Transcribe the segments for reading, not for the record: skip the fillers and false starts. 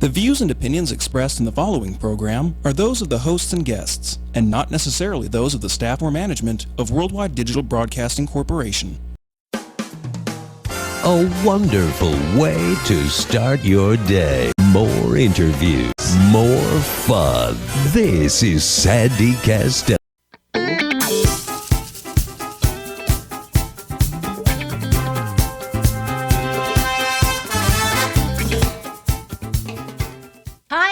The views and opinions expressed in the following program are those of the hosts and guests, and not necessarily those of the staff or management of Worldwide Digital Broadcasting Corporation. A wonderful way to start your day. More interviews, more fun. This is Sandy Kastel.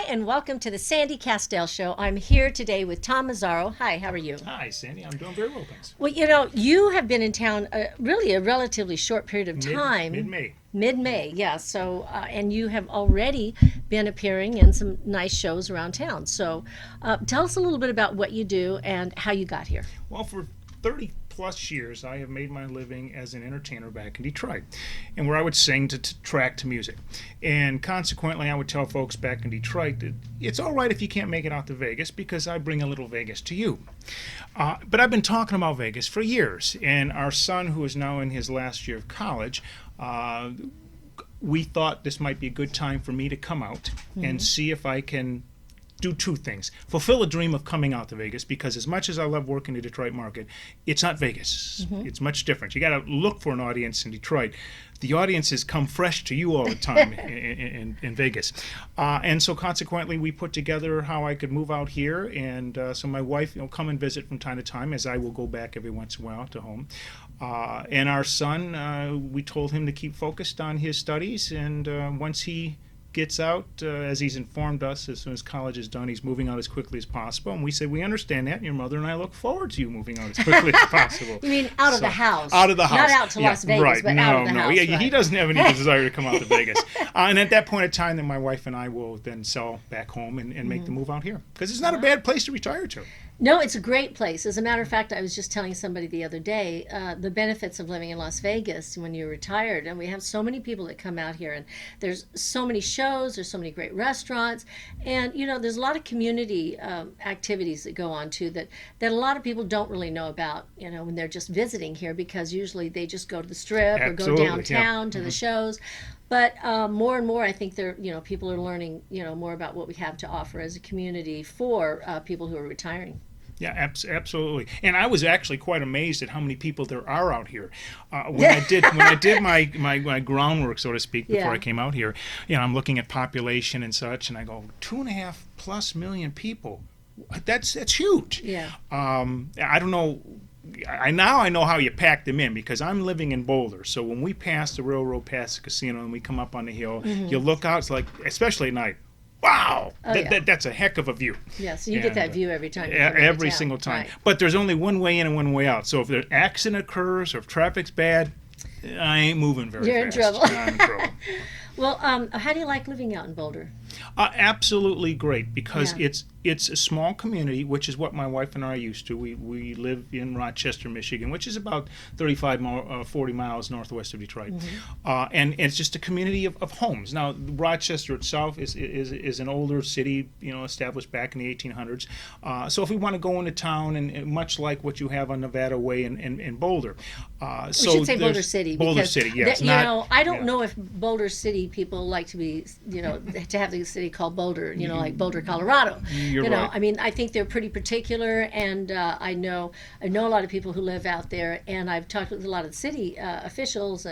And welcome to the Sandy Kastel Show. I'm here today with Tom Mazzaro. Hi, how are you? Hi, Sandy. I'm doing very well, thanks. Well, you know, you have been in town really a relatively short period of time. Mid-May. Mid-May, yeah. So, and you have already been appearing in some nice shows around town. So tell us a little bit about what you do and how you got here. Well, for 30 plus years, I have made my living as an entertainer back in Detroit, and where I would sing to track to music. And consequently, I would tell folks back in Detroit that it's all right if you can't make it out to Vegas, because I bring a little Vegas to you. But I've been talking about Vegas for years, and our son, who is now in his last year of college, we thought this might be a good time for me to come out and see if I can do two things. Fulfill a dream of coming out to Vegas, because as much as I love working the Detroit market, it's not Vegas. It's much different. You got to look for an audience in Detroit. The audiences come fresh to you all the time in Vegas. And so consequently, we put together how I could move out here. And so my wife, come and visit from time to time, as I will go back every once in a while to home. And our son, we told him to keep focused on his studies. And once he gets out, as he's informed us, as soon as college is done, he's moving out as quickly as possible. And we said, we understand that, and your mother and I look forward to you moving out as quickly as possible. You mean out of the house? Out of the house. Not out to Las Vegas, right. but out of the house. Yeah, right. He doesn't have any desire to come out to Vegas. And at that point in time, then my wife and I will then sell back home and make the move out here. Because it's not a bad place to retire to. No, it's a great place. As a matter of fact, I was just telling somebody the other day the benefits of living in Las Vegas when you're retired. And we have so many people that come out here, and there's so many shows, there's so many great restaurants, and there's a lot of community activities that go on too that a lot of people don't really know about, when they're just visiting here, because usually they just go to the Strip or go downtown to the shows. But more and more, I think people are learning, more about what we have to offer as a community for people who are retiring. Yeah, absolutely. And I was actually quite amazed at how many people there are out here. When I did my groundwork, so to speak, before I came out here, I'm looking at population and such, and I go 2.5+ million people. That's huge. Yeah. I don't know. I know how you pack them in, because I'm living in Boulder. So when we pass the railroad, past the casino, and we come up on the hill, you look out. It's like, especially at night. Wow, that's a heck of a view. Yeah, so you get that view every time. Every single time. Right. But there's only one way in and one way out. So if an accident occurs or if traffic's bad, I ain't moving very You're fast. In trouble. I'm in trouble. Well, how do you like living out in Boulder? Absolutely great, because it's a small community, which is what my wife and I are used to. We live in Rochester, Michigan, which is about 40 miles northwest of Detroit. And it's just a community of homes. Now, Rochester itself is an older city, established back in the 1800s. So if we want to go into town, and much like what you have on Nevada Way in Boulder. We should say Boulder City. Boulder City, yes. I don't know if Boulder City people like to be, to have the city called Boulder, like Boulder, Colorado. You're right. I mean, I think they're pretty particular, and I know a lot of people who live out there, and I've talked with a lot of the city officials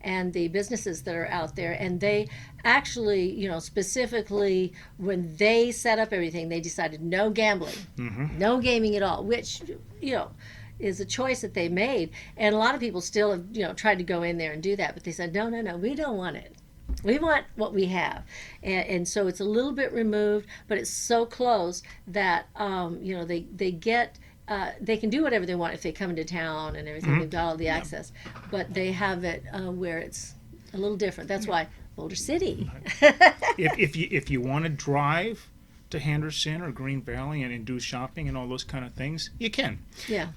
and the businesses that are out there, and they actually, specifically when they set up everything, they decided no gambling, no gaming at all, which, is a choice that they made. And a lot of people still have, tried to go in there and do that, but they said, no, we don't want it. We want what we have. And so it's a little bit removed, but it's so close that, they get, they can do whatever they want if they come into town and everything. They've got all the access. But they have it where it's a little different. That's why Boulder City. if you want to drive to Henderson or Green Valley and do shopping and all those kind of things, you can. Yeah.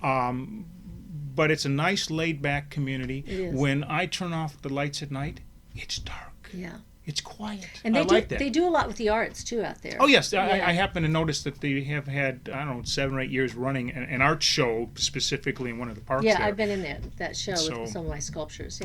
But it's a nice laid-back community. It is. When I turn off the lights at night, it's dark. Yeah. It's quiet. And I like that. They do a lot with the arts too out there. Oh yes, I happen to notice that they have had 7 or 8 years running an art show specifically in one of the parks. Yeah, there. I've been in that show with some of my sculptures.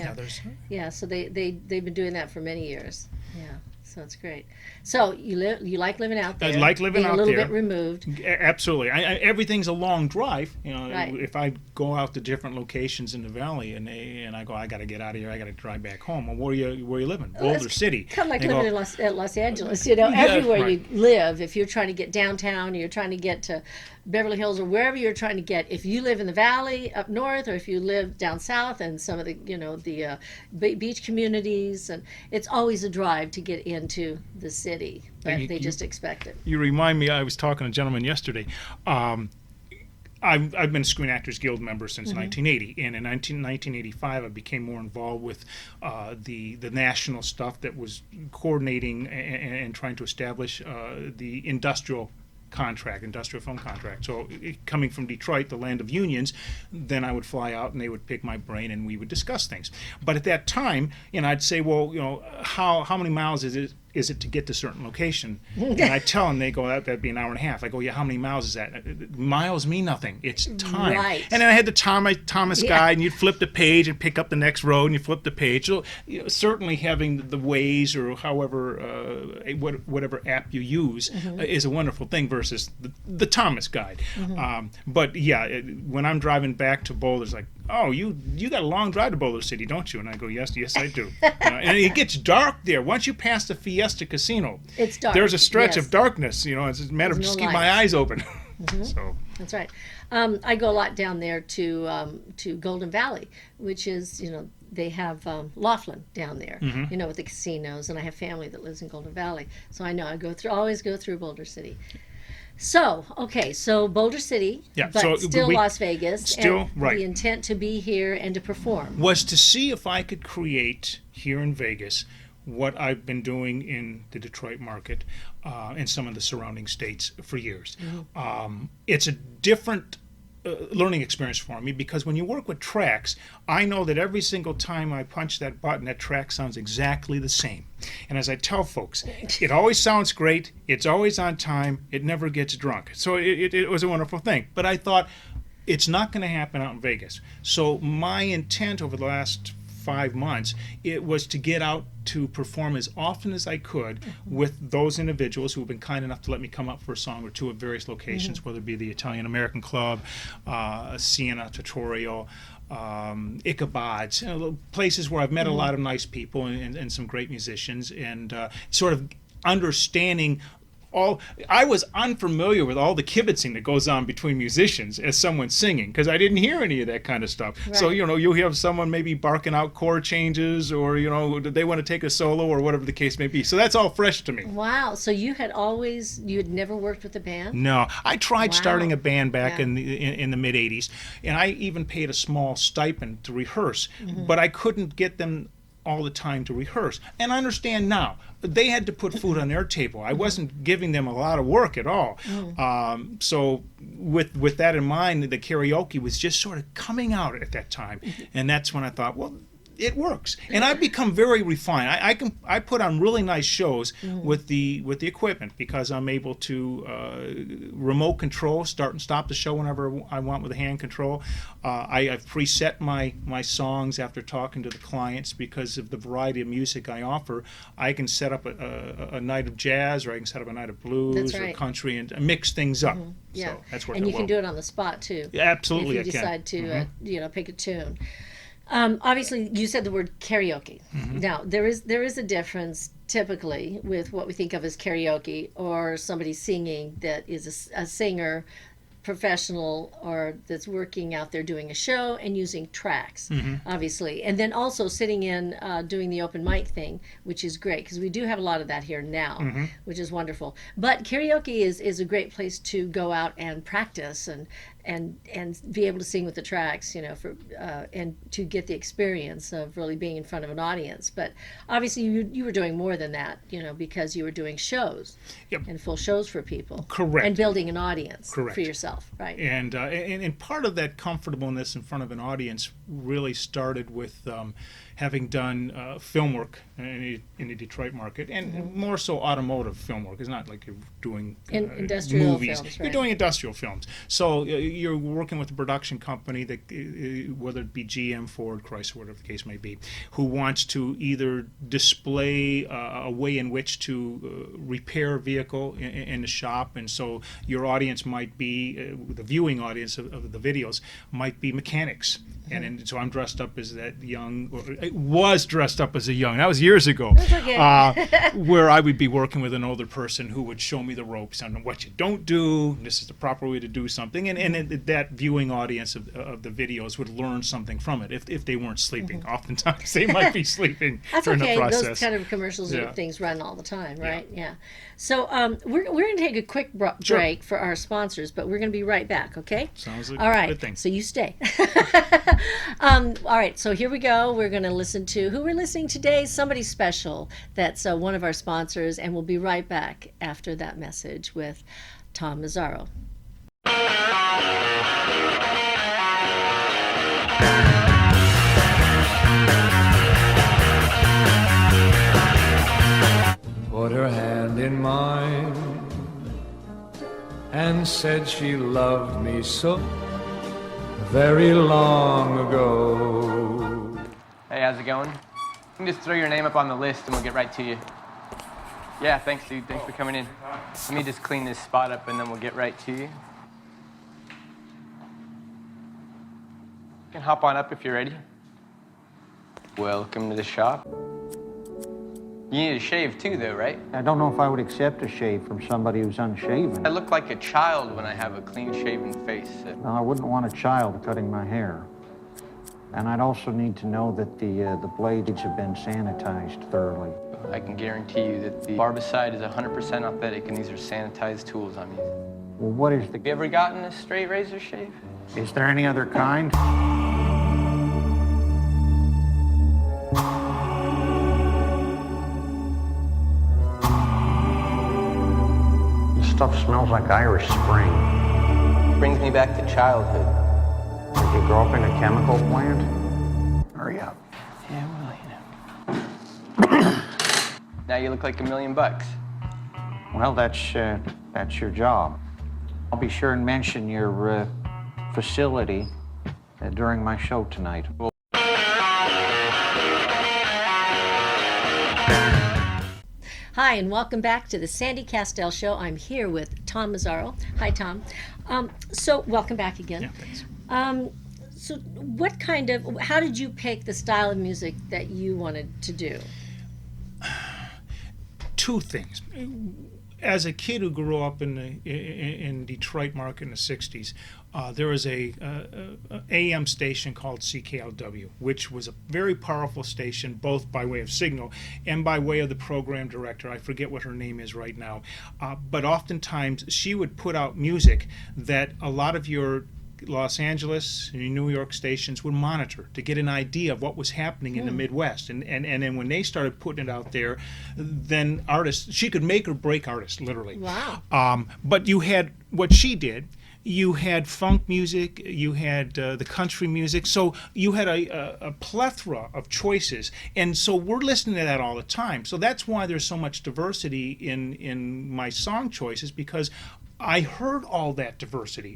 Yeah. So they've been doing that for many years. Yeah. So it's great. So you like living out there. I like living being out a little there. bit removed. Absolutely. Everything's a long drive. Right. If I go out to different locations in the valley and I go, I got to get out of here. I got to drive back home. Well, where you living? Boulder City. Kind of like They living go, at Los Angeles. Everywhere right. you live, if you're trying to get downtown, or you're trying to get to Beverly Hills, or wherever you're trying to get, if you live in the valley up north, or if you live down south and some of the beach communities, and it's always a drive to get into the city, but they just expect it. You remind me, I was talking to a gentleman yesterday. I've been a Screen Actors Guild member since 1980, and in 1985 I became more involved with the national stuff that was coordinating and trying to establish the industrial film contract. So coming from Detroit, the land of unions, then I would fly out and they would pick my brain and we would discuss things. But at that time, I'd say, well, how many miles is it to get to a certain location? And I tell them, they go, that'd be an hour and a half. I go, yeah, how many miles is that? Miles mean nothing. It's time. Right. And then I had the Thomas guide, and you'd flip the page and pick up the next road, and you flip the page. So certainly having the Waze or however, whatever app you use is a wonderful thing versus the Thomas guide. But yeah, when I'm driving back to Boulder, it's like, oh, you got a long drive to Boulder City, don't you? And I go, yes, I do. And it gets dark there. Once you pass the Fiesta Casino, It's dark. there's a stretch Yes. of darkness. It's a matter of There's just no keep my lights. eyes open. So That's right. I go a lot down there to Golden Valley, which is, they have Laughlin down there, with the casinos, and I have family that lives in Golden Valley. So I know I always go through Boulder City. So Boulder City, Yeah, but so still Las Vegas. Still, and right. The intent to be here and to perform. was to see if I could create here in Vegas what I've been doing in the Detroit market and some of the surrounding states for years. It's a different learning experience for me because when you work with tracks, I know that every single time I punch that button, that track sounds exactly the same. And as I tell folks, it always sounds great, it's always on time, it never gets drunk. So it was a wonderful thing. But I thought, it's not going to happen out in Vegas. So my intent over the last 5 months, it was to get out to perform as often as I could with those individuals who have been kind enough to let me come up for a song or two at various locations, whether it be the Italian American Club, Siena Tutorial, Ichabod's, places where I've met a lot of nice people and some great musicians, and sort of understanding I was unfamiliar with all the kibitzing that goes on between musicians as someone's singing because I didn't hear any of that kind of stuff. Right. So, you have someone maybe barking out chord changes or, they want to take a solo or whatever the case may be. So that's all fresh to me. Wow. So you had never worked with a band? No, I tried starting a band back Yeah. in the mid 80s, and I even paid a small stipend to rehearse, but I couldn't get them all the time to rehearse. And I understand now. They had to put food on their table. I wasn't giving them a lot of work at all. So with that in mind, the karaoke was just sort of coming out at that time. And that's when I thought, well, it works. And I've become very refined. I put on really nice shows with the equipment because I'm able to remote control, start and stop the show whenever I want with a hand control. I've preset my songs after talking to the clients because of the variety of music I offer. I can set up a night of jazz, or I can set up a night of blues That's right. or country and mix things up. Yeah. So that's where and you can do it on the spot too. Yeah, absolutely, if you I can. decide to pick a tune. Obviously, you said the word karaoke. Now, there is a difference typically with what we think of as karaoke or somebody singing that is a singer, professional, or that's working out there doing a show and using tracks, obviously. And then also sitting in doing the open mic thing, which is great because we do have a lot of that here now, which is wonderful. But karaoke is a great place to go out and practice and be able to sing with the tracks, and to get the experience of really being in front of an audience. But obviously, you were doing more than that, because you were doing shows Yep. and full shows for people. Correct. And building an audience Correct. for yourself. yourself, right? And part of that comfortableness in front of an audience really started with having done film work in the Detroit market, and more so automotive film work. It's not like you're doing industrial movies. films, You're right. doing industrial films. So you're working with a production company that, whether it be GM, Ford, Chrysler, whatever the case may be, who wants to either display a way in which to repair a vehicle in the shop, and so your audience might be, the viewing audience of the videos might be mechanics. And so I'm dressed up as that young, or I was dressed up as a young, that was years ago, That's okay. where I would be working with an older person who would show me the ropes on what you don't do, this is the proper way to do something, and that viewing audience of the videos would learn something from it if they weren't sleeping. Oftentimes they might be sleeping That's during okay. the process. Those kind of commercials Yeah. and things run all the time, right? Yeah. So we're going to take a quick Sure. break for our sponsors, but we're going to be right back, okay? Sounds like all right. a good thing. So you stay. All right. So here we go. We're going to listen to who we're listening today. Somebody special. That's one of our sponsors, and we'll be right back after that message with Tom Mazzaro. Put her hand in mine and said she loved me so very long ago. Hey, how's it going? You can just throw your name up on the list and we'll get right to you. Yeah, thanks, dude. Thanks for coming in. Let me just clean this spot up and then we'll get right to you. You can hop on up if you're ready. Welcome to the shop. You need a shave too, though, right? I don't know if I would accept a shave from somebody who's unshaven. I look like a child when I have a clean-shaven face. No, I wouldn't want a child cutting my hair. And I'd also need to know that the blades have been sanitized thoroughly. I can guarantee you that the barbicide is 100% authentic and these are sanitized tools I'm using. Well, what is Have you ever gotten a straight razor shave? Is there any other kind? This stuff smells like Irish Spring. Brings me back to childhood. Did you grow up in a chemical plant? Hurry up. Yeah, well, you know. Now you look like $1 million. Well, that's your job. I'll be sure and mention your facility during my show tonight. Hi, and welcome back to the Sandy Kastel Show. I'm here with Tom Mazzaro. Hi, Tom. So, welcome back again. Yeah, thanks. So, how did you pick the style of music that you wanted to do? Two things. As a kid who grew up in Detroit market in the 60s, there was a AM station called CKLW, which was a very powerful station, both by way of signal and by way of the program director. I forget what her name is right now. But oftentimes she would put out music that a lot of your Los Angeles and New York stations would monitor to get an idea of what was happening in the Midwest. And then when they started putting it out there, then artists, she could make or break artists, literally. Wow. But you had what she did. You had funk music, you had the country music, so you had a plethora of choices. And so we're listening to that all the time. So that's why there's so much diversity in my song choices, because I heard all that diversity.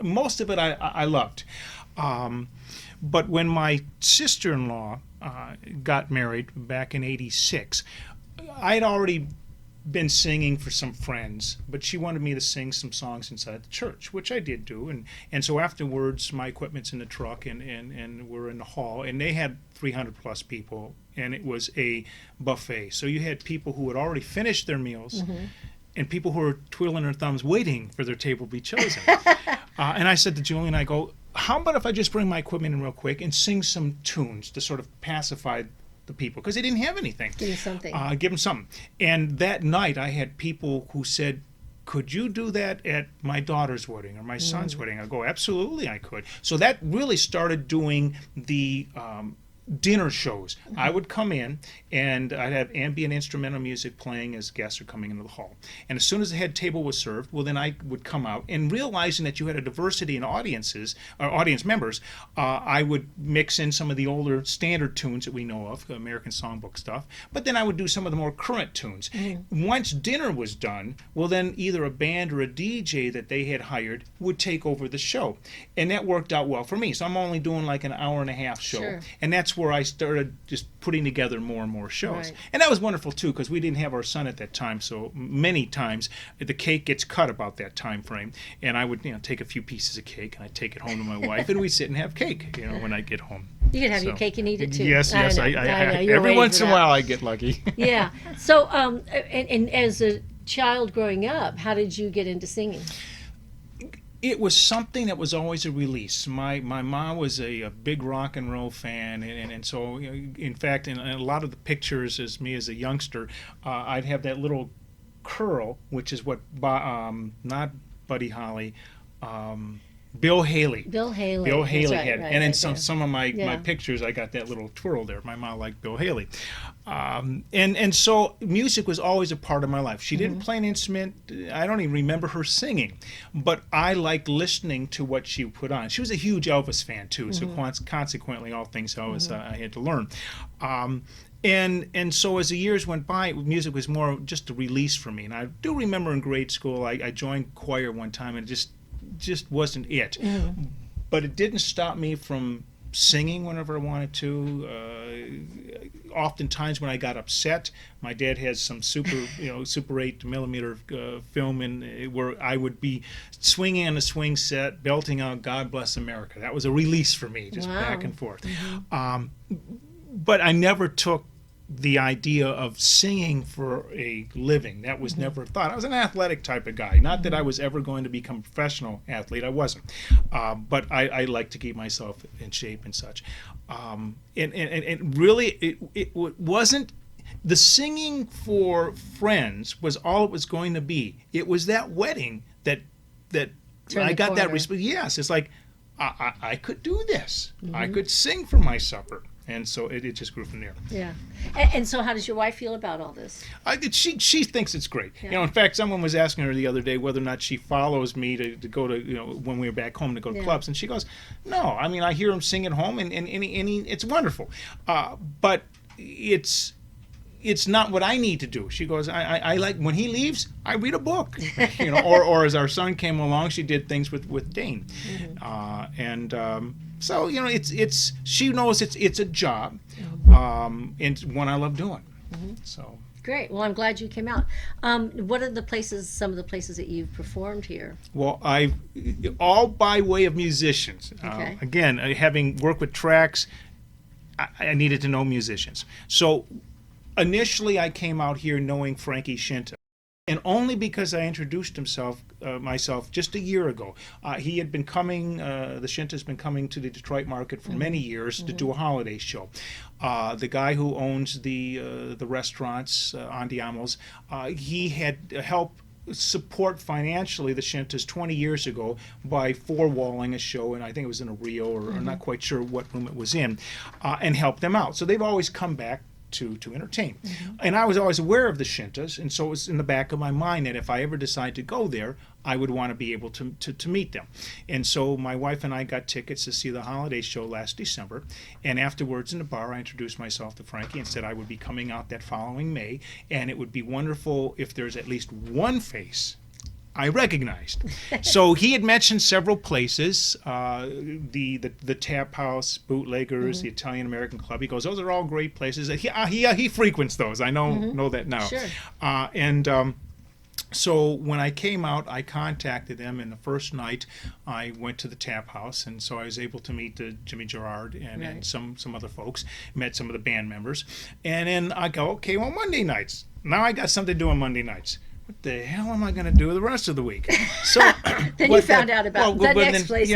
Most of it I loved. But when my sister-in-law got married back in '86, I'd already been singing for some friends, but she wanted me to sing some songs inside the church, which I did do. And so afterwards, my equipment's in the truck, and we're in the hall, and they had 300 plus people, and it was a buffet. So you had people who had already finished their meals, and people who were twiddling their thumbs waiting for their table to be chosen. And I said to Julian, I go, how about if I just bring my equipment in real quick and sing some tunes to sort of pacify the people, because they didn't have anything. Give you something. Give them something. And that night I had people who said, could you do that at my daughter's wedding or my son's wedding? I go, absolutely I could. So that really started doing the dinner shows. I would come in and I'd have ambient instrumental music playing as guests are coming into the hall. And as soon as the head table was served, well, then I would come out, and realizing that you had a diversity in audiences or audience members, I would mix in some of the older standard tunes that we know of, American songbook stuff, but then I would do some of the more current tunes. Once dinner was done, well, then either a band or a DJ that they had hired would take over the show. And that worked out well for me. So I'm only doing like an hour and a half show. Sure. And that's where I started just putting together more and more shows. Right. And that was wonderful too, because we didn't have our son at that time, so many times the cake gets cut about that time frame, and I would take a few pieces of cake and I'd take it home to my wife, and we'd sit and have cake when I get home. You can have your cake and eat it too. Yes, I know. You're every waiting once for in a that. while I get lucky. Yeah. So, and as a child growing up, how did you get into singing? It was something that was always a release. My mom was a big rock and roll fan, and so in fact, in a lot of the pictures as me as a youngster, I'd have that little curl, which is what not Buddy Holly, Bill Haley. Bill Haley. Bill Haley That's had, right, and in right some of my Yeah. pictures, I got that little twirl there. My mom liked Bill Haley, and so music was always a part of my life. She didn't play an instrument. I don't even remember her singing, but I liked listening to what she put on. She was a huge Elvis fan too, so consequently, all things Elvis I had to learn. And so as the years went by, music was more just a release for me. And I do remember in grade school, I joined choir one time, and it just wasn't it. But it didn't stop me from singing whenever I wanted to. Oftentimes when I got upset, my dad has some super 8mm film where I would be swinging on a swing set, belting out "God Bless America." That was a release for me, just back and forth. But I never took the idea of singing for a living. That was never a thought. I was an athletic type of guy. Not that I was ever going to become a professional athlete. I wasn't. But I like to keep myself in shape and such. And really, it wasn't, the singing for friends was all it was going to be. It was that wedding that I got that respect. Yes, it's like, I could do this. I could sing for my supper. And so it just grew from there. Yeah. And so how does your wife feel about all this? She thinks it's great. Yeah. In fact, someone was asking her the other day whether or not she follows me to go to, when we were back home to go to clubs. And she goes, no, I mean, I hear him sing at home and it's wonderful. But it's not what I need to do. She goes, I like, when he leaves, I read a book, or as our son came along, she did things with Dane. So it's she knows it's a job, and one I love doing. So Great. Well, I'm glad you came out. What are some of the places that you've performed here? Well, all by way of musicians. Okay. Again, having worked with tracks, I needed to know musicians. So initially, I came out here knowing Frankie Shinta. And only because I introduced myself just a year ago. He had been coming, the Shinta's been coming to the Detroit market for many years to do a holiday show. The guy who owns the restaurants, Andiamo's, he had helped support financially the Shintas 20 years ago by four-walling a show, and I think it was in a Rio, or I'm not quite sure what room it was in, and helped them out. So they've always come back to entertain. And I was always aware of the Shintas, and so it was in the back of my mind that if I ever decide to go there, I would want to be able to meet them. And so my wife and I got tickets to see the holiday show last December, and afterwards in the bar I introduced myself to Frankie and said I would be coming out that following May, and it would be wonderful if there's at least one face I recognized. So he had mentioned several places, the Tap House, Bootleggers, the Italian American Club. He goes, those are all great places. He frequents those. I know that now. Sure. So when I came out, I contacted them, and the first night I went to the Tap House, and so I was able to meet Jimmy Gerard and some other folks, met some of the band members. And then I go, okay, well, Monday nights. Now I got something to do on Monday nights. What the hell am I going to do the rest of the week? So Then you found out about the next place.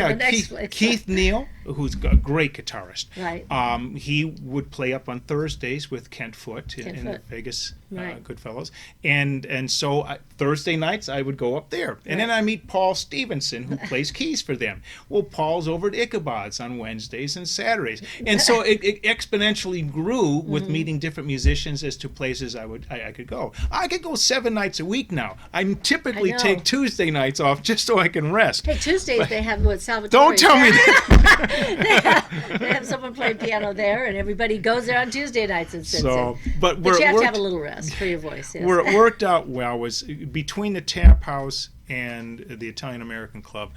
Keith Neal who's a great guitarist. Right. He would play up on Thursdays with Kent Foote in the Vegas Right. Goodfellas, and so Thursday nights I would go up there, and then I meet Paul Stevenson, who plays keys for them. Well, Paul's over at Ichabod's on Wednesdays and Saturdays, and so it exponentially grew with meeting different musicians as to places I could go. I could go 7 nights a week now. I typically take Tuesday nights off just so I can rest. Hey, Tuesdays they have what Salvatore. Don't tell me that. they have someone play piano there, and everybody goes there on Tuesday nights and sits in. But you have to have a little rest for your voice. Yes. Where it worked out well was between the Tap House and the Italian American Club.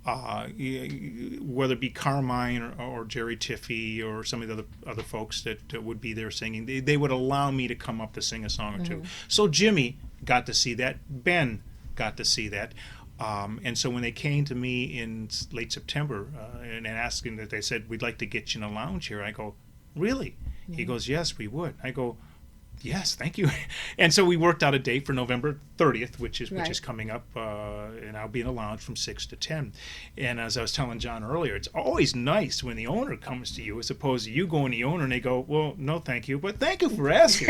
Whether it be Carmine or Jerry Tiffy or some of the other folks that would be there singing, they would allow me to come up to sing a song or two. So Jimmy got to see that. Ben got to see that. And so when they came to me in late September and asking that, they said, we'd like to get you in a lounge here. I go, really? He goes, yes, we would. I go, yes, thank you. And so we worked out a date for November 30th, which is coming up, and I'll be in a lounge from 6 to 10. And as I was telling John earlier, it's always nice when the owner comes to you as opposed to you going to the owner and they go, well, no, thank you, but thank you for asking.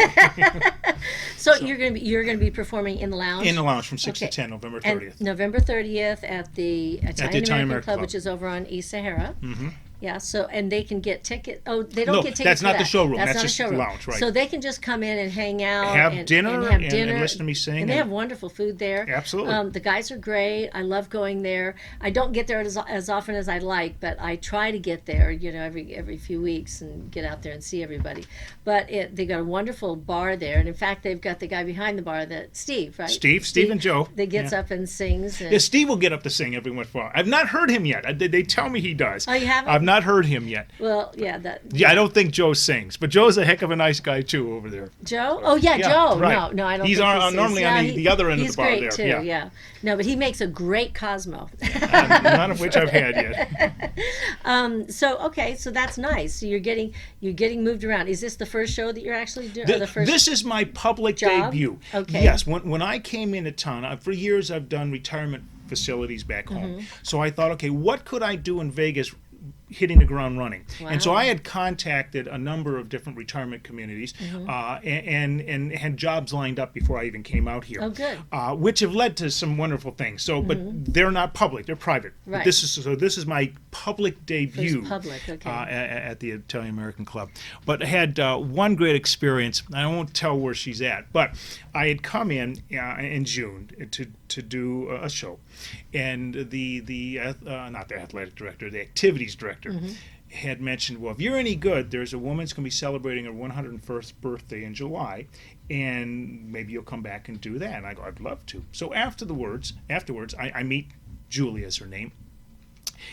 So you're gonna be performing in the lounge? In the lounge from 6 to 10, November 30th. And November 30th at the Italian American Club, which is over on East Sahara. Mm-hmm. Yeah, so, and they can get tickets. Oh, they don't No, get tickets that's for not that. the showroom. That's That's not just a showroom. lounge, right. So they can just come in and hang out. Have dinner and have dinner. and listen to me sing. And they have wonderful food there. Absolutely. The guys are great. I love going there. I don't get there as often as I'd like, but I try to get there, every few weeks and get out there and see everybody. But they got a wonderful bar there. And in fact, they've got the guy behind the bar, Steve, right? Steve and Joe. That gets up and sings. And, Yeah, Steve will get up to sing every once in a while. I've not heard him yet. They tell me he does. Oh, you haven't? I've not heard him yet. Well, yeah, I don't think Joe sings, but Joe's a heck of a nice guy too over there. Joe? Oh yeah, Joe. Right. No, I don't. He's think normally on the other end of the bar there. there. He's great too. Yeah. No, but he makes a great Cosmo. None of which I've had yet. So that's nice. So you're getting moved around. Is this the first show that you're actually doing? This is my public job? debut. Okay. Yes, when I came into town, for years I've done retirement facilities back home. So I thought, okay, what could I do in Vegas hitting the ground running? And so I had contacted a number of different retirement communities and had jobs lined up before I even came out here. Oh, good. Which have led to some wonderful things. So, but they're not public; they're private. Right. This is my public debut. First public, okay. At the Italian American Club. But I had one great experience. I won't tell where she's at, but I had come in June to do a show, and not the athletic director, the activities director had mentioned, well, if you're any good, there's a woman that's going to be celebrating her 101st birthday in July, and maybe you'll come back and do that. And I go, I'd love to. So afterwards, I meet Julie, is her name.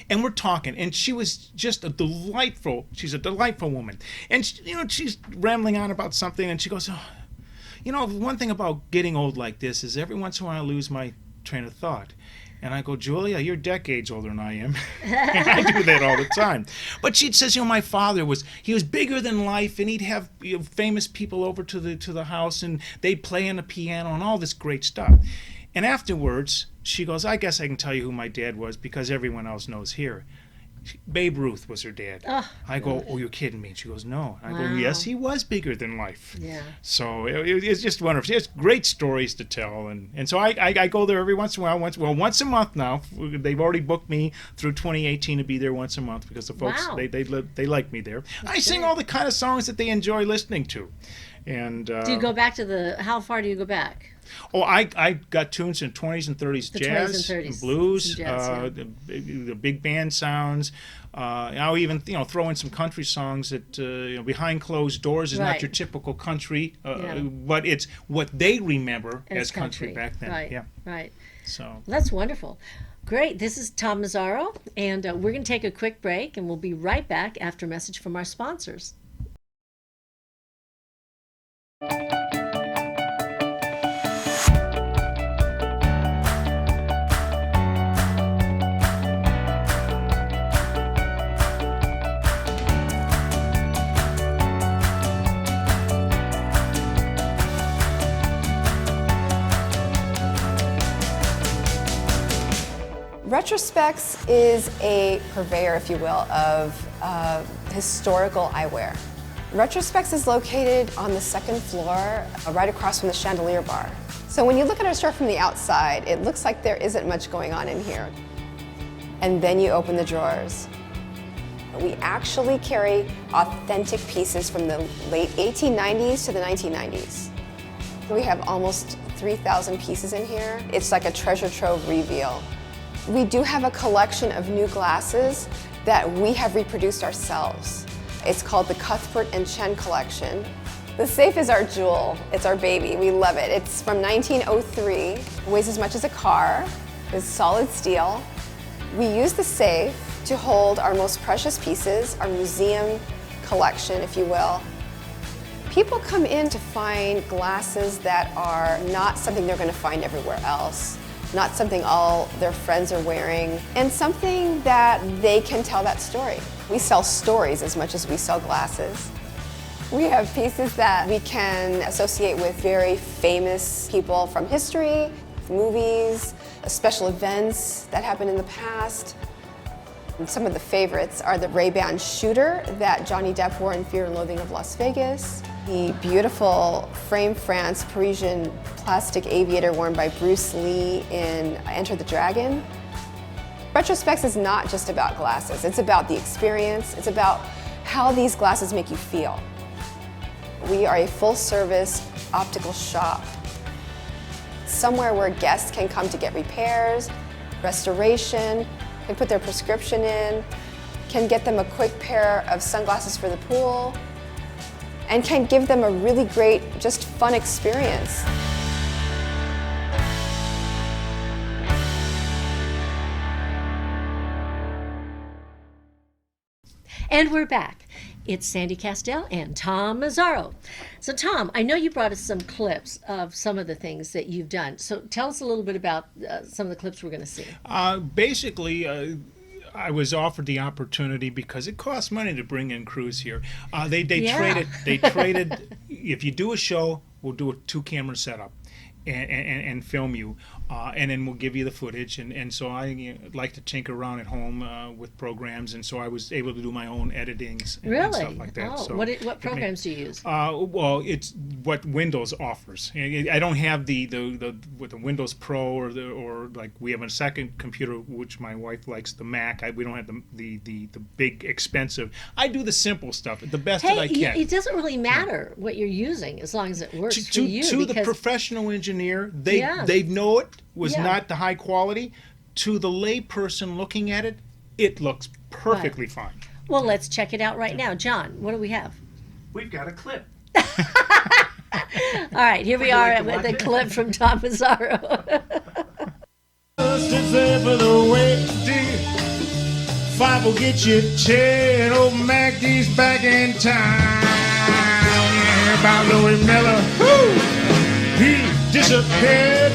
And we're talking, and she was just she's a delightful woman. And, she's rambling on about something, and she goes, one thing about getting old like this is every once in a while I lose my train of thought. And I go, Julia, you're decades older than I am. And I do that all the time. But she says, my father was bigger than life, and he'd have famous people over to the house, and they'd play on the piano and all this great stuff. And afterwards, she goes, I guess I can tell you who my dad was because everyone else knows here. Babe Ruth was her dad. I go, oh, you're kidding me. And she goes, no. I go, yes, he was bigger than life. Yeah. So it's just wonderful. It's great stories to tell. And so I go there every once in a while. Once a month now. They've already booked me through 2018 to be there once a month because the folks, they like me there. I sing all the kind of songs that they enjoy listening to. And do you go back to how far do you go back? Oh, I got tunes in 20s and 30s jazz, 20s and 30s. and blues, Jazz, the big band sounds. I'll even throw in some country songs that Behind Closed Doors is not your typical country, but it's what they remember as country back then. Right. Yeah. Right. So well, that's wonderful. Great. This is Tom Mazzaro, and we're going to take a quick break, and we'll be right back after a message from our sponsors. Retrospecs is a purveyor, if you will, of historical eyewear. Retrospecs is located on the second floor, right across from the chandelier bar. So when you look at our store from the outside, it looks like there isn't much going on in here. And then you open the drawers. We actually carry authentic pieces from the late 1890s to the 1990s. We have almost 3,000 pieces in here. It's like a treasure trove reveal. We do have a collection of new glasses that we have reproduced ourselves. It's called the Cuthbert and Chen collection. The safe is our jewel. It's our baby. We love it. It's from 1903. It weighs as much as a car. It's solid steel. We use the safe to hold our most precious pieces, our museum collection, if you will. People come in to find glasses that are not something they're going to find everywhere else, not something all their friends are wearing, and something that they can tell that story. We sell stories as much as we sell glasses. We have pieces that we can associate with very famous people from history, movies, special events that happened in the past. And some of the favorites are the Ray-Ban shooter that Johnny Depp wore in Fear and Loathing of Las Vegas, the beautiful frame France Parisian plastic aviator worn by Bruce Lee in Enter the Dragon. Retrospecs is not just about glasses, it's about the experience, it's about how these glasses make you feel. We are a full-service optical shop, somewhere where guests can come to get repairs, restoration, can put their prescription in, can get them a quick pair of sunglasses for the pool, and can give them a really great, just fun experience. And we're back. It's Sandy Kastel and Tom Mazzaro. So Tom, I know you brought us some clips of some of the things that you've done. So tell us a little bit about some of the clips we're going to see. Basically, I was offered the opportunity because it costs money to bring in crews here. They traded. If you do a show, we'll do a 2-camera setup and film you. And then we'll give you the footage, and so I like to tinker around at home with programs, and so I was able to do my own editings and stuff like that. Oh, so what programs do you use? Well, it's what Windows offers. I don't have the with the Windows Pro or like we have a second computer which my wife likes, the Mac. We don't have the big expensive. I do the simple stuff, the best that I can. It doesn't really matter what you're using as long as it works for you. To the professional engineer, they know it was not the high quality. To the lay person looking at it, it looks perfectly fine. Well, let's check it out right now. John, what do we have? We've got a clip. All right, here we are with a clip from Tom Mazzaro. Five will get you 10. Old MacD's back in town. Yeah, about Louis Miller. Woo! He disappeared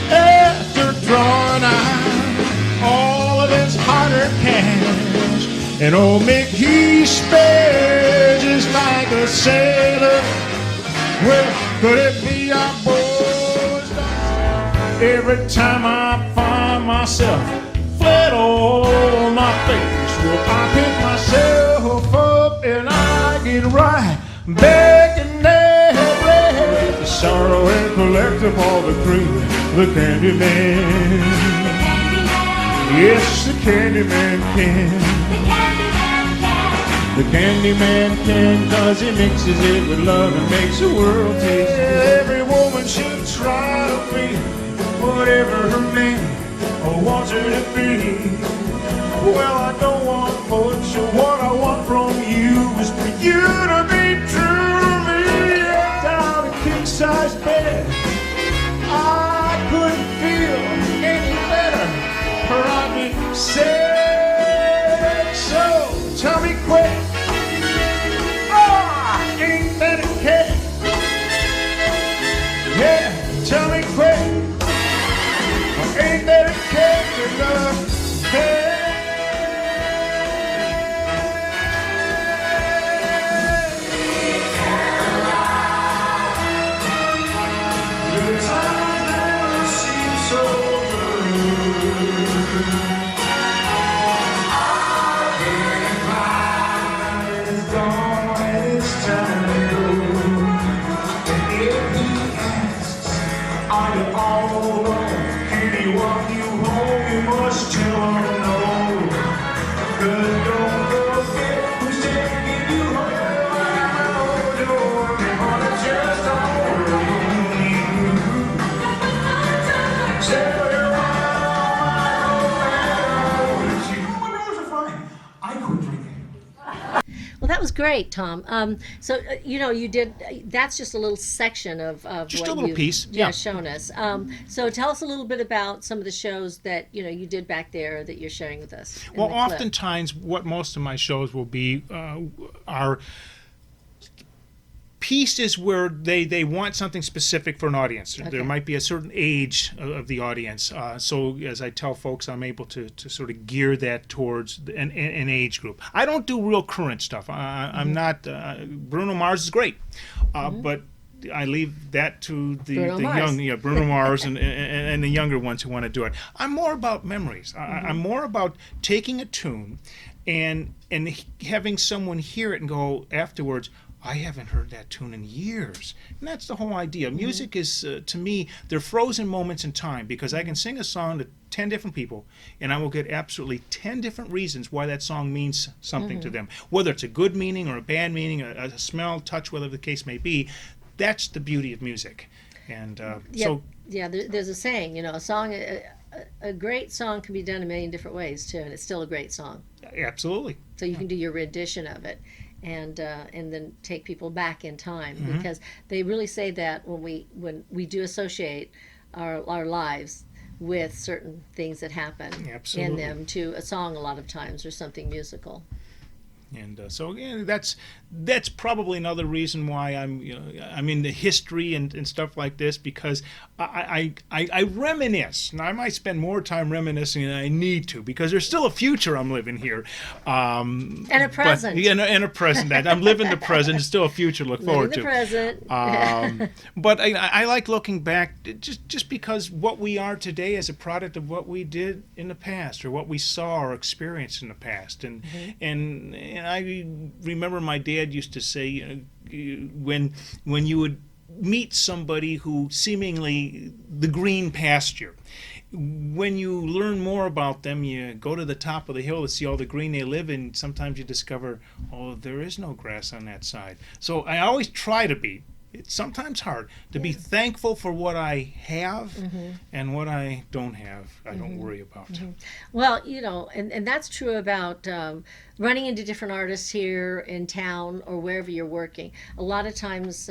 after drawing out all of his hard-earned cash. And old Mick, he spared just like a sailor. Well, could it be our boys? Every time I find myself flat on my face, well, I pick myself up and I get right back in there. The sorrow and collect up all the cream, the candy man. Yes, the candy man can. The candy man can, 'cause he mixes it with love and makes the world taste good. Every woman should try to be whatever her man wants her to be. Well, I don't want much, so what I want from you is for you to be true to me. Down a king-size bed, I couldn't feel any better, for I've been said. So tell me quick, ain't that a cat? Yeah, tell me quick, ain't that a cat? The time never seems so blue. Are you all alone? Can he walk you home? You must tell him no. Good, don't forget who's taking you home. Oh, don't worry, honey, just don't worry. Stay Well, that was great, Tom. So, you did, that's just a little section of Just what a little you've piece, yeah. shown us. So tell us a little bit about some of the shows that, you did back there that you're sharing with us. in Well, the clip. oftentimes what most of my shows will be are pieces where they want something specific for an audience. Okay. There might be a certain age of the audience. So as I tell folks, I'm able to sort of gear that towards an age group. I don't do real current stuff. I'm not, Bruno Mars is great, but I leave that to the Mars. young, Bruno Mars and the younger ones who want to do it. I'm more about memories. I'm more about taking a tune and having someone hear it and go afterwards, I haven't heard that tune in years. And that's the whole idea. Music is, to me, they're frozen moments in time, because I can sing a song to 10 different people and I will get absolutely 10 different reasons why that song means something to them. Whether it's a good meaning or a bad meaning, a smell, touch, whatever the case may be. That's the beauty of music. And there's a saying, a song, a great song can be done a million different ways too, and it's still a great song. Absolutely. So you can do your rendition of it, and then take people back in time, because they really say that when we do associate our lives with certain things that happen in them to a song a lot of times, or something musical. And so again, that's probably another reason why I'm into history and stuff like this, because I reminisce. Now I might spend more time reminiscing than I need to, because there's still a future I'm living here, and a present. And a present. I'm living the present. There's still a future to look forward to. Present. But I like looking back, just because what we are today is a product of what we did in the past, or what we saw or experienced in the past, and I remember my dad used to say, when you would meet somebody who seemingly the green pasture, when you learn more about them, you go to the top of the hill to see all the green they live in. Sometimes you discover, there is no grass on that side. So I always try to be. It's sometimes hard to be thankful for what I have, and what I don't have, I don't worry about. Well, and that's true about running into different artists here in town or wherever you're working. A lot of times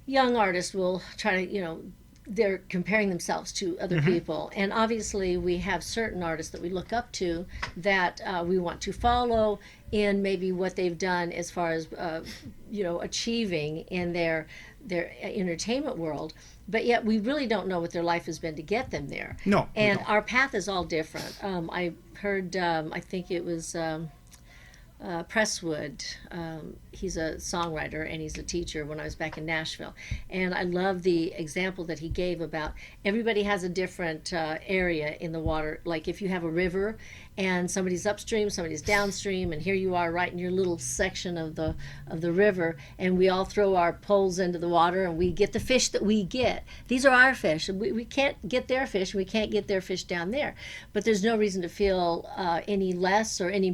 young artists will try to, they're comparing themselves to other people. And obviously we have certain artists that we look up to that we want to follow in maybe what they've done as far as, achieving in their entertainment world. But yet we really don't know what their life has been to get them there. No. And our path is all different. I heard, I think it was Presswood. He's a songwriter and he's a teacher when I was back in Nashville. And I love the example that he gave about everybody has a different area in the water. Like if you have a river and somebody's upstream, somebody's downstream, and here you are right in your little section of the river, and we all throw our poles into the water and we get the fish that we get. These are our fish. We can't get their fish. We can't get their fish down there. But there's no reason to feel any less or any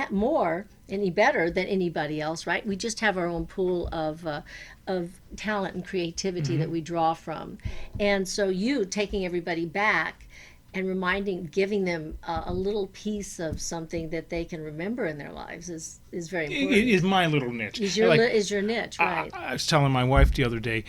more, any better than anybody else, right? We just have our own pool of talent and creativity that we draw from. And so you taking everybody back and giving them a little piece of something that they can remember in their lives is very important. It is my little niche. Is your niche, right? I was telling my wife the other day,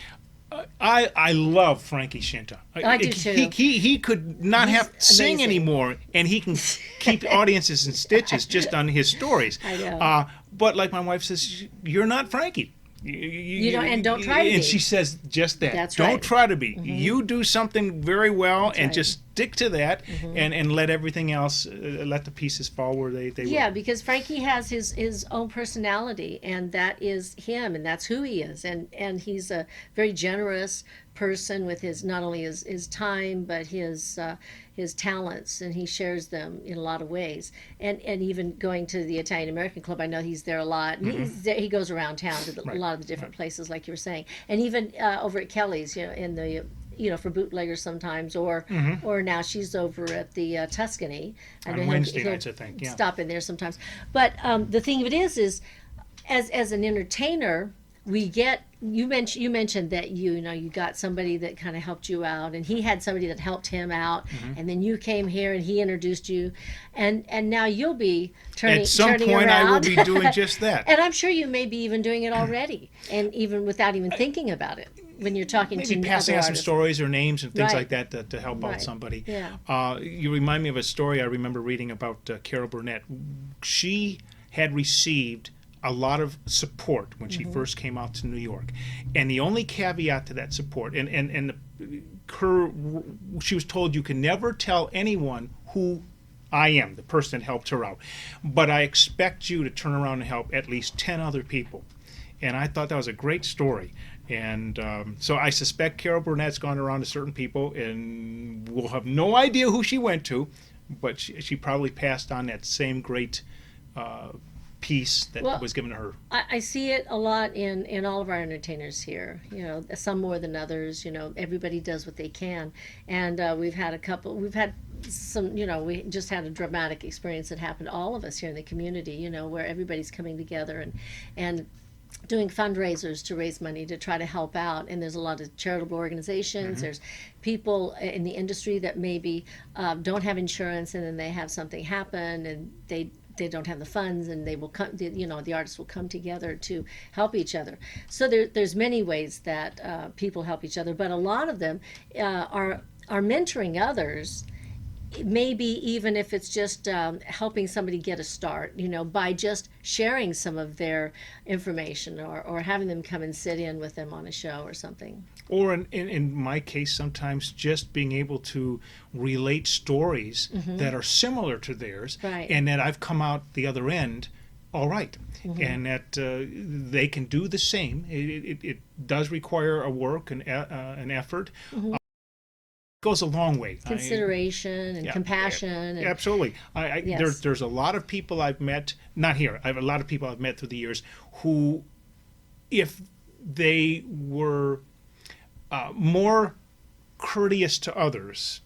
I love Frankie Shinta. I do too. He could not have to sing anymore, and he can keep audiences in stitches just on his stories. I know. But like my wife says, you're not Frankie. And don't try to be. And she says just that. That's don't right. try to be. You do something very well. That's and right. just stick to that, and let everything else, let the pieces fall where they Yeah, will. because Frankie has his own personality, and that is him, and that's who he is. And he's a very generous person with not only his time, but his talents, and he shares them in a lot of ways. And even going to the Italian American Club, I know he's there a lot. And he goes around town to a lot of the different places, like you were saying. And even over at Kelly's, in the for bootleggers sometimes, or now she's over at the Tuscany. On know Wednesday he'll nights, I think, yeah. stop in there sometimes. But the thing of it is as an entertainer, we get, you mentioned that you got somebody that kind of helped you out, and he had somebody that helped him out, and then you came here and he introduced you, and now you'll be turning At some turning point, around. I will be doing just that. And I'm sure you may be even doing it already, and even without even thinking about it, when you're talking to Maybe passing other out some artists. stories or names and things Right. like that to help out Right. somebody. Yeah. You remind me of a story I remember reading about Carol Burnett. She had received a lot of support when she first came out to New York, and the only caveat to that support, she was told, you can never tell anyone who I am, the person that helped her out, but I expect you to turn around and help at least 10 other people. And I thought that was a great story. And so I suspect Carol Burnett's gone around to certain people, and we'll have no idea who she went to, but she probably passed on that same great piece that was given to her. I see it a lot in all of our entertainers here. Some more than others. Everybody does what they can, and we've had some. We just had a dramatic experience that happened to all of us here in the community. Where everybody's coming together and doing fundraisers to raise money to try to help out. And there's a lot of charitable organizations. There's people in the industry that maybe don't have insurance, and then they have something happen, and they don't have the funds, and they will come, the artists will come together to help each other. So there's many ways that people help each other, but a lot of them are mentoring others, maybe even if it's just helping somebody get a start, by just sharing some of their information, or having them come and sit in with them on a show or something. Or in my case, sometimes just being able to relate stories that are similar to theirs, Right. and that I've come out the other end all right, and that they can do the same. It does require a work and an effort. Goes a long way. Consideration and compassion. And, absolutely. Yes. There's a lot of people I've met, not here, I have a lot of people I've met through the years who, if they were more courteous to others,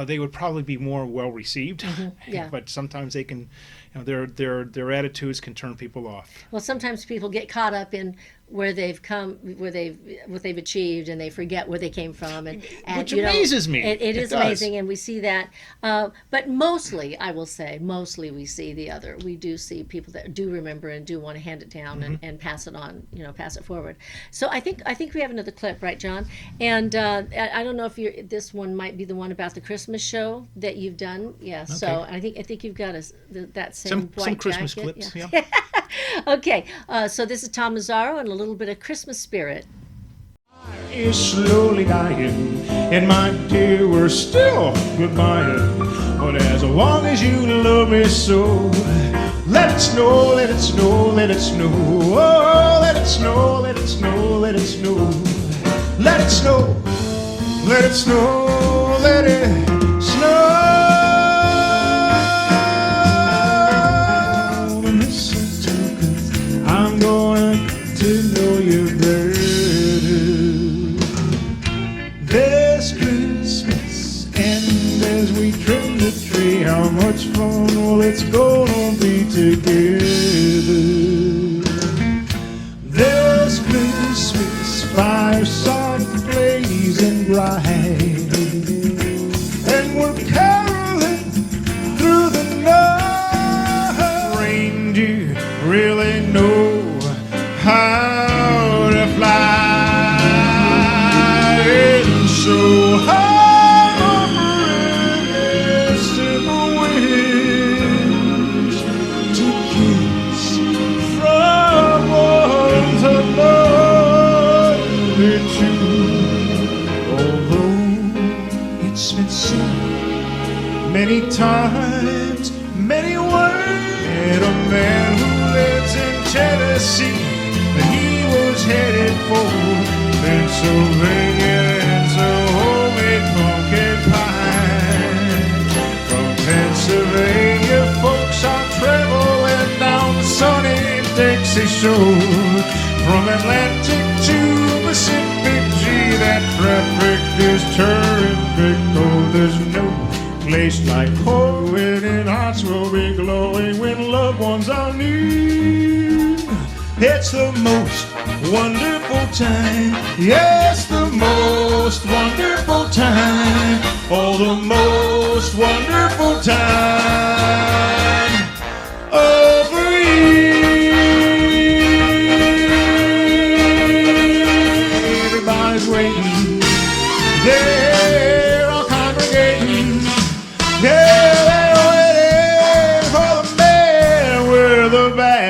they would probably be more well received. Yeah. But sometimes they can, their attitudes can turn people off. Well, sometimes people get caught up in where they've come, what they've achieved, and they forget where they came from, and Which amazes me. It is does. amazing, and we see that. But mostly, I will say, we see the other. We do see people that do remember and do want to hand it down and pass it on, pass it forward. So I think we have another clip, right, John? And I don't know if this one might be the one about the Christmas show that you've done. Yeah. Okay. So I think you've got that same white some Christmas jacket. clips. Yeah. Yeah. Okay, so this is Tom Mazzaro and a little bit of Christmas spirit. Is slowly dying, and my dear, we're still goodbye. But as long as you love me so, let it snow, let it snow, let it snow. Oh, let it snow, let it snow, let it snow. Let it snow, let it snow, let it snow. I'm going to know you better this Christmas, and as we trim the tree, how much fun will it's gonna be together. This Christmas, fireside blazing bright, and we're caroling through the night. Reindeer really know how to fly, and so high over simple wings to kiss from one's love true. Although it's been said many times, many words, and a man who lives in Tennessee, he was headed for Pennsylvania, and so homemade pumpkin pie. From Pennsylvania, folks are traveling down the sunny Dixie shore. From Atlantic to Pacific, gee, that traffic is turning. terrific. Oh, there's no place like home when in hearts will be glowing when loved ones are near. It's the most wonderful time. Yes, the most wonderful time. Oh, the most wonderful time of the year. Everybody's waiting. They're all congregating. Yeah, they're waiting for the man with the band.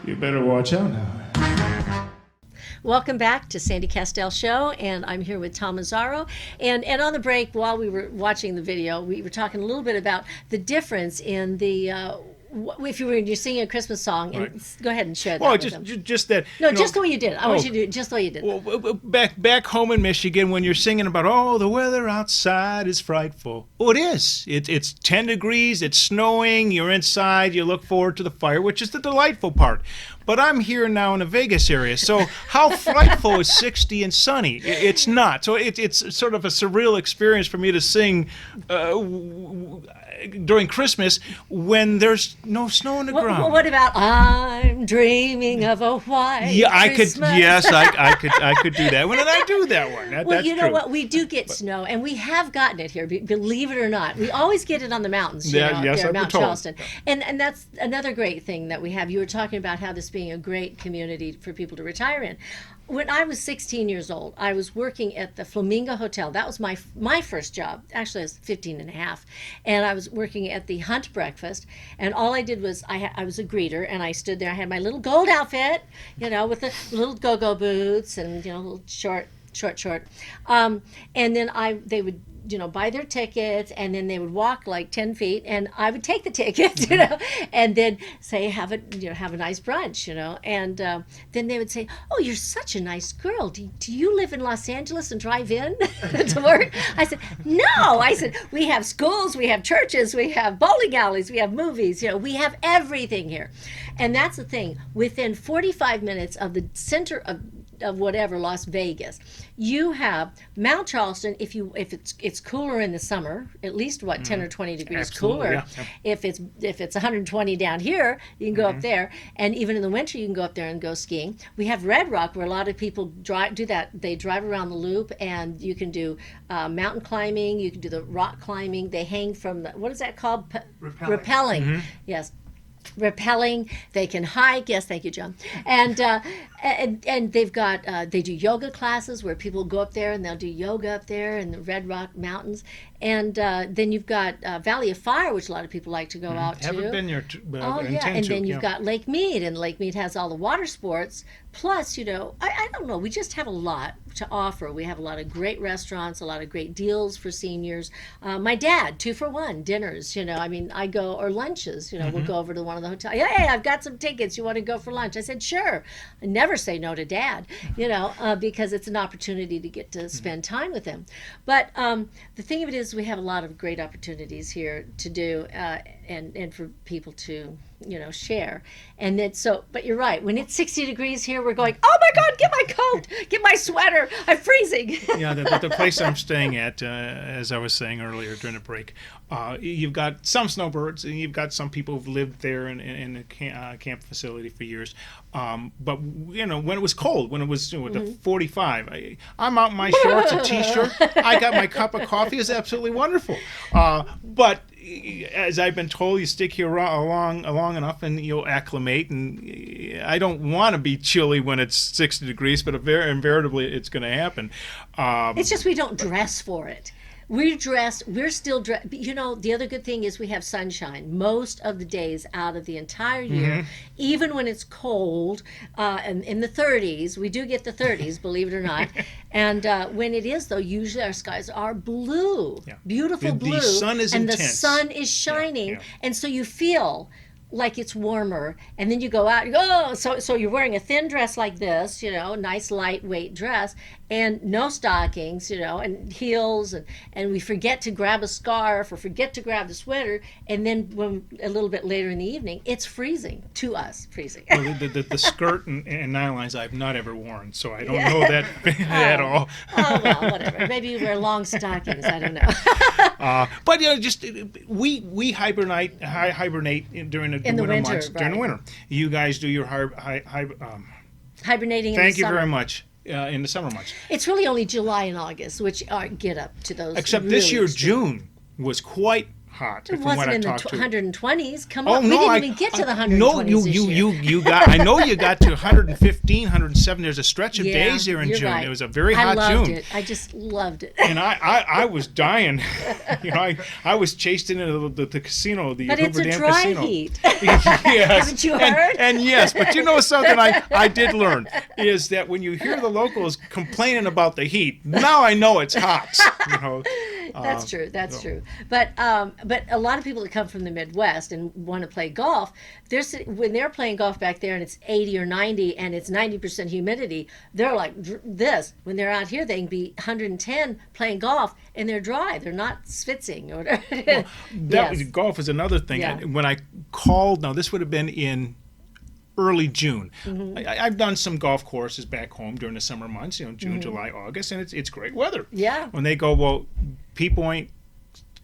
You better watch out now. Welcome back to Sandy Kastel Show, and I'm here with Tom Mazzaro. And on the break, while we were watching the video, we were talking a little bit about the difference in the if you're singing a Christmas song, and Right. go ahead and share that Well, with just them. just that. No, you know, just the way you did it. I want you to do it just the way you did it. Well, back home in Michigan, when you're singing about, oh, the weather outside is frightful. Oh, it is. It's 10 degrees. It's snowing. You're inside. You look forward to the fire, which is the delightful part. But I'm here now in the Vegas area, so how frightful is 60 and sunny? It's not. So it's sort of a surreal experience for me to sing during Christmas when there's no snow on the ground. What about I'm dreaming of a white Yeah, I could. Christmas? Yes, I could do that one, and I do that one. Well, That's you know true. what? We do get snow, and we have gotten it here. Believe it or not, we always get it on the mountains. You Yeah, know, yes, there, I've been Mount told. Charleston, and that's another great thing that we have. You were talking about how this being a great community for people to retire in. When I was 16 years old, I was working at the Flamingo Hotel. That was my first job. Actually, I was 15 and a half. And I was working at the Hunt Breakfast. And all I did was, I was a greeter, and I stood there. I had my little gold outfit, you know, with the little go-go boots and, you know, little short. And then they would, you know, buy their tickets, and then they would walk like 10 feet, and I would take the tickets, you know, and then say, have a nice brunch, you know. And then they would say, oh, you're such a nice girl. Do you live in Los Angeles and drive in to work? I said, no. I said, we have schools, we have churches, we have bowling alleys, we have movies, you know, we have everything here. And that's the thing. Within 45 minutes of the center of whatever, Las Vegas, you have Mount Charleston. If it's cooler in the summer, at least 10 or 20 degrees Absolutely, cooler. yeah. If it's 120 down here, you can go up there, and even in the winter you can go up there and go skiing. We have Red Rock, where a lot of people do that. They drive around the loop, and you can do mountain climbing. You can do the rock climbing. They hang from what is that called? Rappelling. Yes. Rappelling. They can hike. Yes, thank you, John. And they've got they do yoga classes where people go up there and they'll do yoga up there in the Red Rock Mountains. And then you've got Valley of Fire, which a lot of people like to go out to. Haven't been there. Oh yeah, and then you've got Lake Mead, and Lake Mead has all the water sports. Plus, you know, I don't know, we just have a lot to offer. We have a lot of great restaurants, a lot of great deals for seniors. My dad, 2-for-1 dinners, you know, I mean, I go, or lunches, you know, we'll go over to one of the hotels. Hey, I've got some tickets. You want to go for lunch? I said, sure. I never say no to Dad, you know, because it's an opportunity to get to spend time with him. But the thing of it is, we have a lot of great opportunities here to do and for people to, you know, share. And then but you're right, when it's 60 degrees here, we're going, oh my God, get my coat, get my sweater, I'm freezing. Yeah, the place I'm staying at, as I was saying earlier during the break, you've got some snowbirds, and you've got some people who've lived there in a camp facility for years. But you know, when it was cold, when it was the 45, I'm out in my shorts, a t-shirt. I got my cup of coffee. It's absolutely wonderful. But as I've been told, you stick here long enough and you'll acclimate. And I don't want to be chilly when it's 60 degrees, but invariably it's going to happen. It's just we don't dress for it. We're still dressed. You know, the other good thing is we have sunshine most of the days out of the entire year, even when it's cold, and in the 30s. We do get the 30s, believe it or not. And when it is, though, usually our skies are blue, beautiful blue. The sun is and intense. the sun is shining. Yeah. And so you feel like it's warmer, and then you go out, you go, oh, so you're wearing a thin dress like this, nice lightweight dress, and no stockings, and heels, and we forget to grab a scarf or forget to grab the sweater, and then when a little bit later in the evening, it's freezing to us, freezing. Well, the skirt and nylons I've not ever worn, so I don't know that at all. Oh well, whatever. Maybe you wear long stockings. I don't know. But just we hibernate during the winter winter, months. During the right. winter, you guys do your Hibernating. Thank in you the summer. very much. In the summer months. It's really only July and August, which get up to those. Except really this year, extreme. June was quite hot. It from what wasn't I in the talked to. 120s. Come Oh, on, we no, didn't even get to the 120s No, this year. you got. I know you got to 115, 107. There's a stretch of Yeah, days there in you're June. right. It was a very I hot loved June. it. I just loved it. And I was dying. I was chased into the casino, the But it's Hoover a Dam dry casino. heat. Yes. Haven't you heard? And yes, but you know something I did learn is that when you hear the locals complaining about the heat, now I know it's hot. That's true. That's true. But a lot of people that come from the Midwest and want to play golf, when they're playing golf back there and it's 80 or 90 and it's 90% humidity, they're like this. When they're out here, they can be 110 playing golf and they're dry. They're not schwitzing or whatever. Well, golf is another thing. Yeah. When I called, now this would have been in early June. Mm-hmm. I've done some golf courses back home during the summer months, June, July, August, and it's great weather. Yeah. When they go, well, people ain't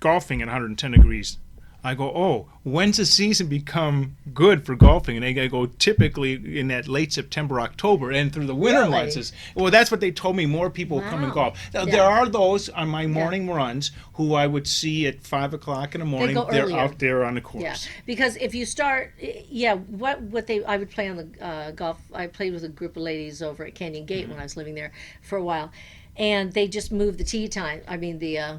golfing at 110 degrees. I go, oh, when's the season become good for golfing? And they go typically in that late September, October, and through the winter Really? months. Well, that's what they told me. More people come and Wow. golf. Now, Yeah. there are those on my morning runs who I would see at 5 o'clock in the morning. go They're earlier. out there on the course. Yeah, because if you start, I would play on the golf. I played with a group of ladies over at Canyon Gate when I was living there for a while, and they just moved the tee time. I mean the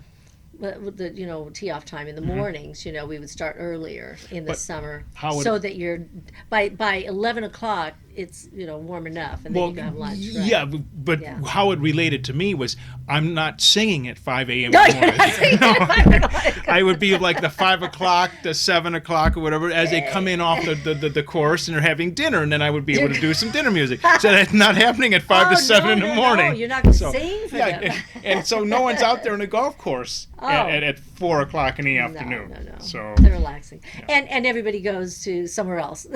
tee off time in the mornings. We would start earlier in the But summer, how would so that you're by 11 o'clock it's warm enough, and then you can have lunch. Right? Yeah, but Yeah. how it related to me was I'm not singing at 5 a.m. No, in the you're not singing at 5 o'clock. I would be like the 5 o'clock, the 7 o'clock, or whatever, as they come in off the course and they're having dinner, and then I would be able to do some dinner music. So that's not happening at 5 to 7 in the morning. No, you're not going to sing for them. and so no one's out there on the golf course at 4 o'clock in the afternoon. No. So They're relaxing. And everybody goes to somewhere else.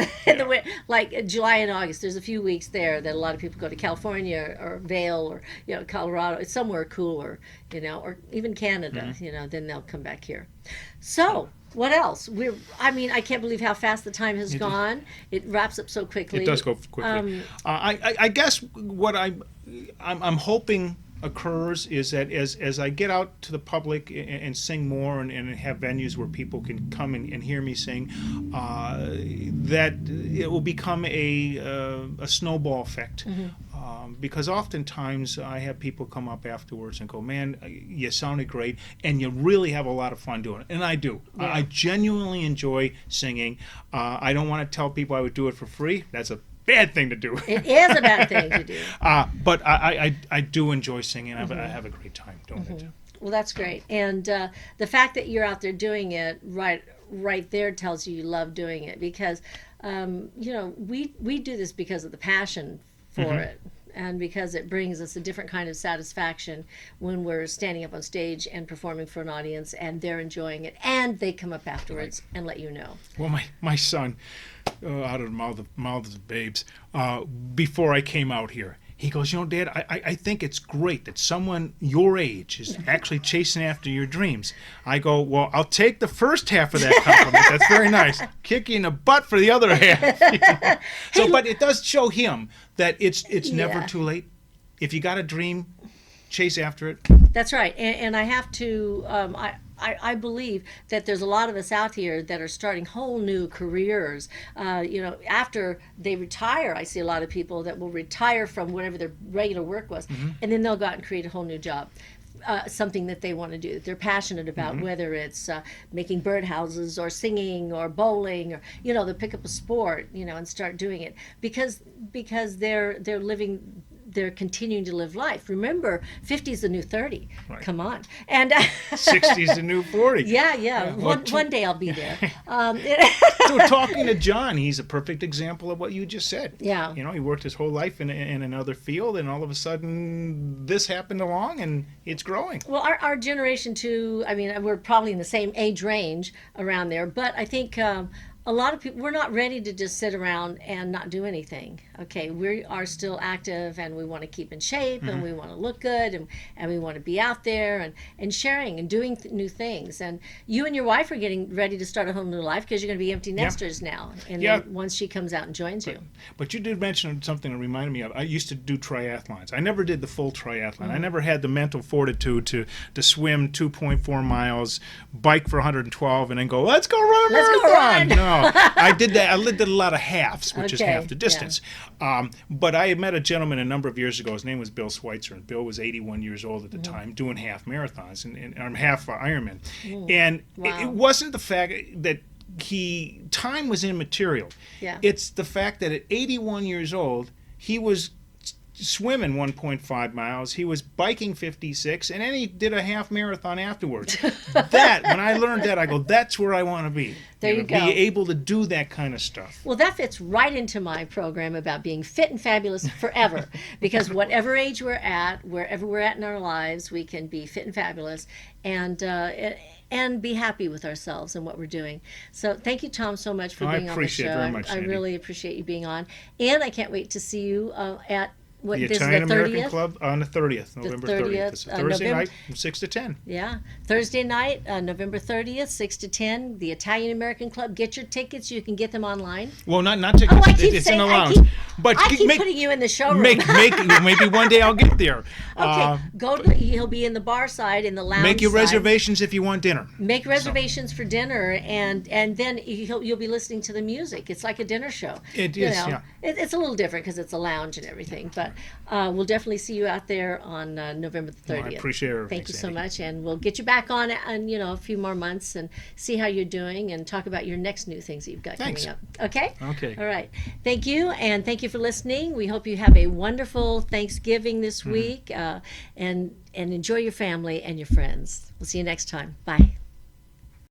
Like July and August, there's a few weeks there that a lot of people go to California or Vail or Colorado. It's somewhere cooler, or even Canada, then they'll come back here. So what else? I can't believe how fast the time has gone. It wraps up so quickly. it does go quickly. I guess what I'm hoping occurs is that as I get out to the public and sing more and have venues where people can come and hear me sing, that it will become a snowball effect. Because oftentimes I have people come up afterwards and go, man, you sounded great, and you really have a lot of fun doing it. And I do. Yeah. I genuinely enjoy singing. I don't want to tell people I would do it for free. That's a bad thing to do. It is a bad thing to do. But I do enjoy singing. I have a great time doing it. Well, that's great. And the fact that you're out there doing it right there tells you love doing it, because we do this because of the passion for it, and because it brings us a different kind of satisfaction when we're standing up on stage and performing for an audience and they're enjoying it and they come up afterwards and let you know. Well, my son, out of the mouths of babes, before I came out here, he goes, Dad, I think it's great that someone your age is actually chasing after your dreams. I go, well, I'll take the first half of that compliment. That's very nice. Kick you in the butt for the other half. So, but it does show him that it's never too late. If you got a dream, chase after it. That's right. And I have to, I believe that there's a lot of us out here that are starting whole new careers. After they retire, I see a lot of people that will retire from whatever their regular work was, and then they'll go out and create a whole new job. Something that they want to do, that they're passionate about, whether it's making birdhouses or singing or bowling, or they'll pick up a sport, and start doing it because they're living they're continuing to live life. Remember, 50 is the new 30. Right. Come on. And 60 is the new 40. Yeah. Well, One day I'll be there. So talking to John, he's a perfect example of what you just said. Yeah. You know, he worked his whole life in another field, and all of a sudden this happened along, and it's growing. Well, our generation too, I mean, we're probably in the same age range around there, but I think a lot of people, we're not ready to just sit around and not do anything. Okay, we are still active, and we want to keep in shape, and we want to look good, and we want to be out there and sharing and doing new things. And you and your wife are getting ready to start a whole new life because you're going to be empty nesters now. And then once she comes out and joins you. But you did mention something that reminded me of. I used to do triathlons. I never did the full triathlon. I never had the mental fortitude to swim 2.4 miles, bike for 112, and then go, let's go run a marathon. No, I did that. I did a lot of halves, which is half the distance. But I had met a gentleman a number of years ago. His name was Bill Schweitzer, and Bill was 81 years old at the time, doing half marathons and half Ironman. And it wasn't the fact that time was immaterial. Yeah. It's the fact that at 81 years old, he was swimming 1.5 miles, he was biking 56, and then he did a half marathon afterwards. That, when I learned that, I go, that's where I want to be. There you go. Be able to do that kind of stuff. Well, that fits right into my program about being fit and fabulous forever. Because whatever age we're at, wherever we're at in our lives, we can be fit and fabulous and be happy with ourselves and what we're doing. So thank you, Tom, so much for being on the show. I appreciate it very much, I Sandy. really appreciate you being on. And I can't wait to see you at The this Italian is the 30th? American Club on the 30th, November 30th. It's a Thursday night from 6 to 10. Yeah, Thursday night, November 30th, 6 to 10, the Italian American Club. Get your tickets. You can get them online. Well, not tickets. I keep it's saying, in the lounge. I keep putting you in the showroom. Maybe one day I'll get there. Okay, he'll be in the bar side, in the lounge Make your side. reservations if you want dinner. Make reservations for dinner, and then you'll be listening to the music. It's like a dinner show. It is, yeah. It's a little different because it's a lounge and everything, but we'll definitely see you out there on November the 30th. Well, I appreciate it. Thank you so much, and we'll get you back on in a few more months and see how you're doing and talk about your next new things that you've got coming up. Okay? Okay. All right. Thank you, and thank you for listening. We hope you have a wonderful Thanksgiving this week, and enjoy your family and your friends. We'll see you next time. Bye.